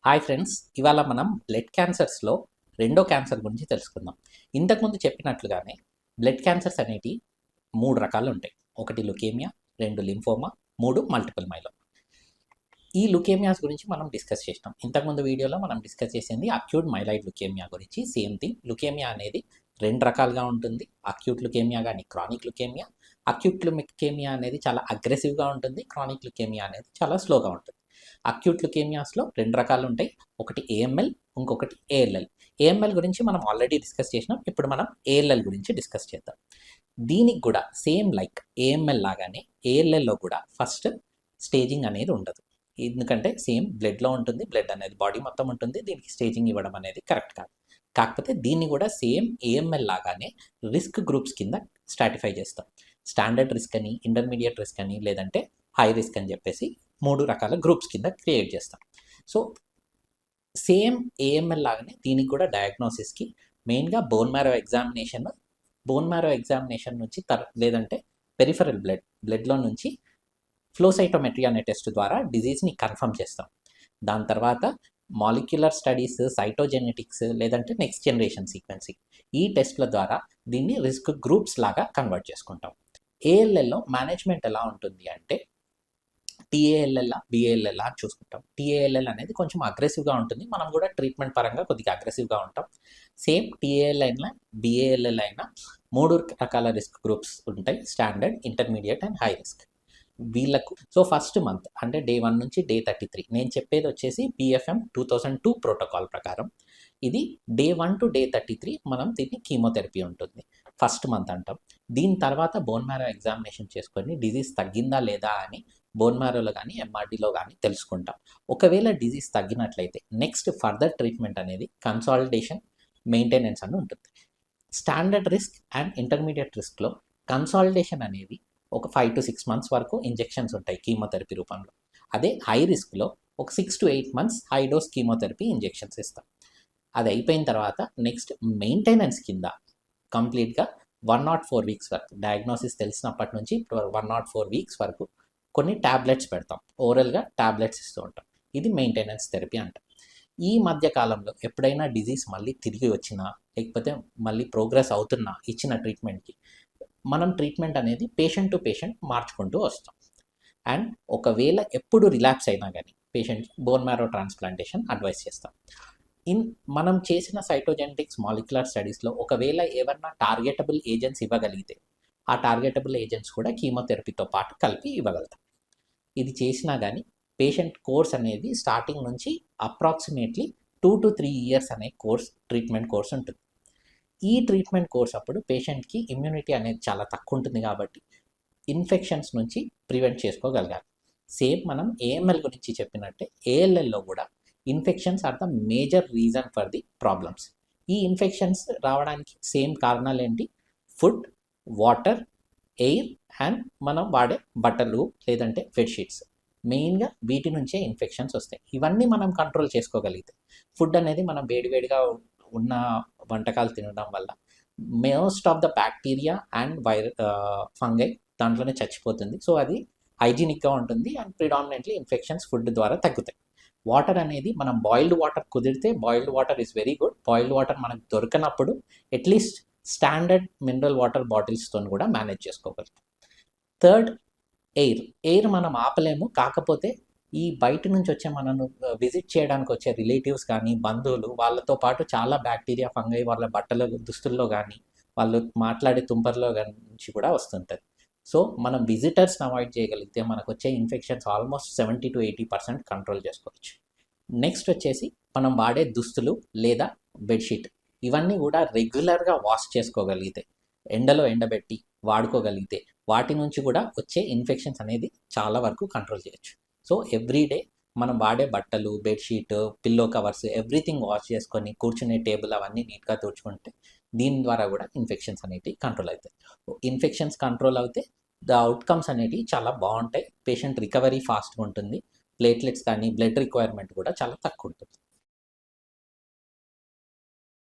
Hi friends, ఇవాళ మనం blood క్యాన్సర్స్లో రెండో క్యాన్సర్ గురించి తెలుసుకుందాం. ఇంతకుముందు చెప్పినట్లుగానే బ్లడ్ క్యాన్సర్స్ అనేటి 3 రకాలు ఉంటాయి. 1 లుకేమియా, 2 లింఫోమా, 3 మల్టిపుల్ మైలోమా. ఈ లుకేమియాస్ గురించి మనం డిస్కస్ చేసినాం. ఇంతకుముందు వీడియోలో మనం డిస్కస్ చేసింది అక్యూట్ మైలాయిడ్ లుకేమియా గురించి. సేమ్ థింగ్, లుకేమియా అనేది 2 రకాలుగా ఉంటుంది. అక్యూట్ లుకేమియా కానీ క్రానిక్ లుకేమియా. అక్యూట్ లుకేమియా అనేది చాలా అగ్రెసివ్గా ఉంటుంది. క్రానిక్ లుకేమియా అనేది చాలా స్లోగా ఉంటుంది. అక్యూట్ లుకేమియాస్లో 2 రకాలు ఉంటాయి. ఒకటి ఏఎంఎల్, ఇంకొకటి ఏఎల్ఎల్. ఏఎంఎల్ గురించి మనం ఆల్రెడీ డిస్కస్ చేసినాం. ఇప్పుడు మనం ఏఎల్ఎల్ గురించి డిస్కస్ చేద్దాం. దీనికి కూడా సేమ్ లైక్ ఏఎంఎల్ లాగానే ఏఎల్ఎల్లో కూడా ఫస్ట్ స్టేజింగ్ అనేది ఉండదు. ఎందుకంటే సేమ్ బ్లడ్లో ఉంటుంది, బ్లడ్ అనేది బాడీ మొత్తం ఉంటుంది. దీనికి స్టేజింగ్ ఇవ్వడం అనేది కరెక్ట్ కాదు. కాకపోతే దీన్ని కూడా సేమ్ ఏఎంఎల్ లాగానే రిస్క్ గ్రూప్స్ కింద స్ట్రాటిఫై చేస్తాం. స్టాండర్డ్ రిస్క్ అని, ఇంటర్మీడియట్ రిస్క్ అని, లేదంటే హై రిస్క్ అని చెప్పేసి 3 రకాల గ్రూప్స్ కింద క్రియేట్ చేస్తాం. సో సేమ్ ఏఎంఎల్ లాగానే దీనికి కూడా డయాగ్నోసిస్కి మెయిన్గా బోన్ మ్యారో ఎగ్జామినేషన్ నుంచి లేదంటే పెరిఫరల్ బ్లడ్లో నుంచి ఫ్లోసైటోమెట్రీ అనే టెస్ట్ ద్వారా డిజీజ్ని కన్ఫర్మ్ చేస్తాం. దాని తర్వాత మాలిక్యులర్ స్టడీస్, సైటోజెనెటిక్స్, లేదంటే నెక్స్ట్ జనరేషన్ సీక్వెన్సింగ్, ఈ టెస్ట్ల ద్వారా దీన్ని రిస్క్ గ్రూప్స్ లాగా కన్వర్ట్ చేసుకుంటాం. ఏఎల్ఎల్లో మేనేజ్మెంట్ ఎలా ఉంటుంది అంటే టీఏఎల్ఎల్, బిఏఎల్ఎల్ అని చూసుకుంటాం. టీఏఎల్ఎల్ అనేది కొంచెం అగ్రెసివ్గా ఉంటుంది. మనం కూడా ట్రీట్మెంట్ పరంగా కొద్దిగా అగ్రెసివ్గా ఉంటాం. సేమ్ టీఏఎల్ అయినా బిఏఎల్ఎల్ అయినా 3 రకాల రిస్క్ గ్రూప్స్ ఉంటాయి: standard, intermediate and high risk. వీళ్ళకు సో ఫస్ట్ మంత్ అంటే డే 1 నుంచి డే 33, నేను చెప్పేది వచ్చేసి PFM 2002 ప్రోటోకాల్ ప్రకారం. ఇది డే 1 టు డే 33 మనం దీన్ని కీమోథెరపీ ఉంటుంది. ఫస్ట్ మంత్ అంటాం. దీని తర్వాత బోన్ మ్యారో ఎగ్జామినేషన్ చేసుకొని డిజీజ్ తగ్గిందా లేదా అని బోన్ మ్యారోలో కానీ ఎంఆర్డీలో కానీ తెలుసుకుంటాం. ఒకవేళ డిజీజ్ తగ్గినట్లయితే నెక్స్ట్ ఫర్దర్ ట్రీట్మెంట్ అనేది కన్సాలిడేషన్, మెయింటెనెన్స్ అని ఉంటుంది. స్టాండర్డ్ రిస్క్ అండ్ ఇంటర్మీడియట్ రిస్క్లో కన్సాలిడేషన్ అనేది ఒక 5 to 6 months వరకు ఇంజెక్షన్స్ ఉంటాయి కీమోథెరపీ రూపంలో. అదే హై రిస్క్లో ఒక 6 to 8 months high dose chemotherapy injections ఇస్తాం. అది అయిపోయిన తర్వాత నెక్స్ట్ మెయింటెనెన్స్ కింద కంప్లీట్గా 104 weeks వరకు, డయాగ్నోసిస్ తెలిసినప్పటి నుంచి 104 weeks వరకు కొన్ని ట్యాబ్లెట్స్ పెడతాం. ఓరల్గా ట్యాబ్లెట్స్ ఇస్తూ ఉంటాం. ఇది మెయింటెనెన్స్ థెరపీ అంటాం. ఈ మధ్య కాలంలో ఎప్పుడైనా డిజీజ్ మళ్ళీ తిరిగి వచ్చినా, లేకపోతే మళ్ళీ ప్రోగ్రెస్ అవుతున్నా ఇచ్చిన ట్రీట్మెంట్కి మనం ట్రీట్మెంట్ అనేది పేషెంట్ టు పేషెంట్ మార్చుకుంటూ వస్తాం. అండ్ ఒకవేళ ఎప్పుడు రిలాప్స్ అయినా కానీ పేషెంట్కి బోన్ మ్యారో ట్రాన్స్ప్లాంటేషన్ అడ్వైస్ చేస్తాం. మనం చేసిన సైటోజెనెటిక్స్ మాలిక్యులర్ స్టడీస్లో ఒకవేళ ఏమన్నా టార్గెటబుల్ ఏజెంట్స్ ఇవ్వగలిగితే ఆ టార్గెటబుల్ ఏజెంట్స్ కూడా కీమోథెరపీతో పాటు కలిపి ఇవ్వగలుగుతాం. ఇది చేసినా కానీ పేషెంట్ కోర్స్ అనేది స్టార్టింగ్ నుంచి అప్రాక్సిమేట్లీ 2 to 3 years అనే ట్రీట్మెంట్ కోర్స్ ఉంటుంది. ఈ ట్రీట్మెంట్ కోర్స్ అప్పుడు పేషెంట్కి ఇమ్యూనిటీ అనేది చాలా తక్కువ ఉంటుంది కాబట్టి ఇన్ఫెక్షన్స్ నుంచి ప్రివెంట్ చేసుకోగలగాలి. సేమ్ మనం ఏఎంఎల్ గురించి చెప్పినట్టే ఏఎల్ఎల్లో కూడా infections are the major reason for the problems. ఈ ఇన్ఫెక్షన్స్ రావడానికి సేమ్ కారణాలు ఏంటి? ఫుడ్, వాటర్, ఎయిర్ అండ్ మనం వాడే బట్టలు లేదంటే బెడ్షీట్స్. మెయిన్గా వీటి నుంచే ఇన్ఫెక్షన్స్ వస్తాయి. ఇవన్నీ మనం కంట్రోల్ చేసుకోగలిగితే, ఫుడ్ అనేది మనం వేడివేడిగా ఉన్న వంటకాలు తినడం వల్ల most of the bacteria and fungi దాంట్లోనే చచ్చిపోతుంది. సో అది హైజీనిక్గా ఉంటుంది అండ్ ప్రిడామినెంట్లీ ఇన్ఫెక్షన్స్ ఫుడ్ ద్వారా తగ్గుతాయి. వాటర్ అనేది మనం బాయిల్డ్ వాటర్ కుదిరితే, boiled water is very good. Boiled water మనకు దొరకనప్పుడు అట్లీస్ట్ స్టాండర్డ్ మినరల్ వాటర్ బాటిల్స్తో కూడా మేనేజ్ చేసుకోగలుగుతాం. థర్డ్, ఎయిర్ మనం ఆపలేము. కాకపోతే ఈ బయట నుంచి వచ్చే మనను విజిట్ చేయడానికి వచ్చే రిలేటివ్స్ కానీ బంధువులు, వాళ్ళతో పాటు చాలా బ్యాక్టీరియా, ఫంగై వాళ్ళ బట్టల దుస్తుల్లో కానీ వాళ్ళు మాట్లాడే తుంపర్లో నుంచి కూడా వస్తుంటుంది. సో మనం విజిటర్స్ని అవాయిడ్ చేయగలిగితే మనకు వచ్చే ఇన్ఫెక్షన్స్ ఆల్మోస్ట్ 70 to 80% కంట్రోల్ చేసుకోవచ్చు. నెక్స్ట్ వచ్చేసి మనం వాడే దుస్తులు లేదా బెడ్షీట్, ఇవన్నీ కూడా రెగ్యులర్గా వాష్ చేసుకోగలిగితే, ఎండలో ఎండబెట్టి వాడుకోగలిగితే వాటి నుంచి కూడా వచ్చే ఇన్ఫెక్షన్స్ అనేది చాలా వరకు కంట్రోల్ చేయొచ్చు. సో ఎవ్రీడే మనం వాడే బట్టలు, bedsheet, pillow covers everything wash చేసుకొని కూర్చునే టేబుల్ అవన్నీ నీట్గా తుడుచుకుంటే దీని ద్వారా కూడా ఇన్ఫెక్షన్స్ అనేవి కంట్రోల్ అవుతాయి. ఇన్ఫెక్షన్స్ కంట్రోల్ అవుతే ద అవుట్కమ్స్ అనేవి చాలా బాగుంటాయి. పేషెంట్ రికవరీ ఫాస్ట్గా ఉంటుంది. ప్లేట్లెట్స్ కానీ బ్లడ్ రిక్వైర్మెంట్ కూడా చాలా తక్కువ ఉంటుంది.